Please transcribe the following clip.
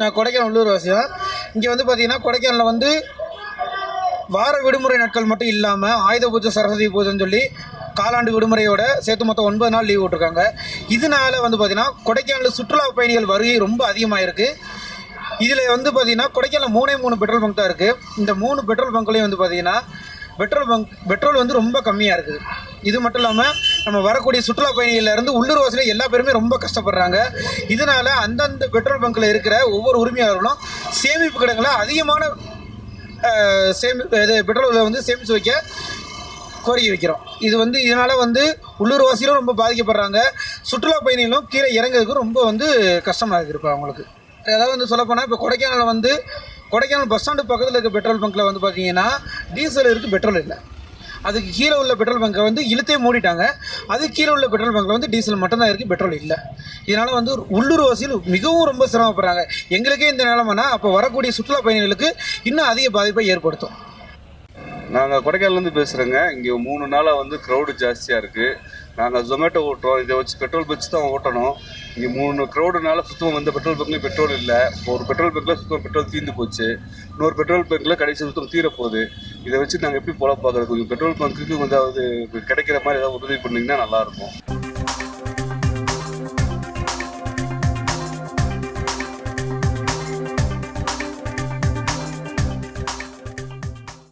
நான் கொடைக்கானல் உள்ளூர்வாசி தான். இங்கே வந்து பார்த்தீங்கன்னா கொடைக்கானலில் வந்து வார விடுமுறை நாட்கள் மட்டும் இல்லாமல் ஆயுத பூஜை, சரஸ்வதி பூஜைன்னு சொல்லி காலாண்டு விடுமுறையோட சேர்த்து மொத்தம் 9 நாள் லீவ் விட்ருக்காங்க. இதனால் வந்து பார்த்திங்கன்னா கொடைக்கானல் சுற்றுலா பயணிகள் வருகை ரொம்ப அதிகமாக இருக்குது. இதில் வந்து பார்த்திங்கன்னா கொடைக்கானல் 3 பெட்ரோல் பங்க் தான் இருக்குது. இந்த 3 பெட்ரோல் பங்க்லேயும் வந்து பார்த்திங்கன்னா பெட்ரோல் வந்து ரொம்ப கம்மியாக இருக்குது. இது மட்டும் இல்லாமல் நம்ம வரக்கூடிய சுற்றுலா பயணிகள்லேருந்து உள்ளூர் வாசியில் எல்லா பேருமே ரொம்ப கஷ்டப்படுறாங்க. இதனால் அந்தந்த பெட்ரோல் பங்க்கில் இருக்கிற ஒவ்வொரு உரிமையாளர்களும் சேமிப்பு கிடங்களை அதிகமான பெட்ரோலை வந்து சேமித்து வைக்க கோரிக்கை வைக்கிறோம். இது வந்து இதனால் வந்து உள்ளூர் வாசிகளும் ரொம்ப பாதிக்கப்படுறாங்க. சுற்றுலா பயணிகளும் கீழே இறங்குறதுக்கு ரொம்ப வந்து கஷ்டமாக இருக்குது. இப்போ அவங்களுக்கு ஏதாவது வந்து சொல்லப்போனால் இப்போ கொடைக்கானல் பஸ் ஸ்டாண்டு பக்கத்தில் இருக்க பெட்ரோல் பங்க்கில் வந்து பார்த்தீங்கன்னா டீசல் இருக்குது, பெட்ரோல் இல்லை. அதுக்கு கீழே உள்ள பெட்ரோல் பங்கை வந்து இழுத்தே மூடிட்டாங்க. அதுக்கு கீழே உள்ள பெட்ரோல் பங்கில் வந்து டீசல் மட்டும்தான் இருக்குது, பெட்ரோல் இல்லை. இதனால் வந்து உள்ளூர் வாசிகள் மிகவும் ரொம்ப சிரமப்படுறாங்க. எங்களுக்கே இந்த நிலைமைனா அப்போ வரக்கூடிய சுற்றுலா பயணிகளுக்கு இன்னும் அதிக பாதிப்பை ஏற்படுத்தும். நாங்கள் கொடைக்கானல்லேருந்து பேசுகிறோங்க. இங்கே 3 நாளாக வந்து க்ரௌடு ஜாஸ்தியாக இருக்குது. நாங்கள் ஜொமேட்டோ ஓட்டுறோம். இதை வச்சு பெட்ரோல் வச்சு தான் ஓட்டணும். இங்கே 3 க்ரௌடுனால சுத்தமாக வந்து பெட்ரோல் பங்க்லேயும் பெட்ரோல் இல்லை. ஒரு பெட்ரோல் பங்க்கில் சுத்தமாக பெட்ரோல் தீர்ந்து போச்சு. இன்னொரு பெட்ரோல் பங்க்கில் கடைசி சுத்தம் தீரப்போகுது. இதை வச்சு நாங்கள் எப்படி போல பார்க்குறது? கொஞ்சம் பெட்ரோல் பங்க்குக்கு வந்து கிடைக்கிற மாதிரி ஏதாவது உதவி பண்ணிங்கன்னா நல்லாயிருக்கும்.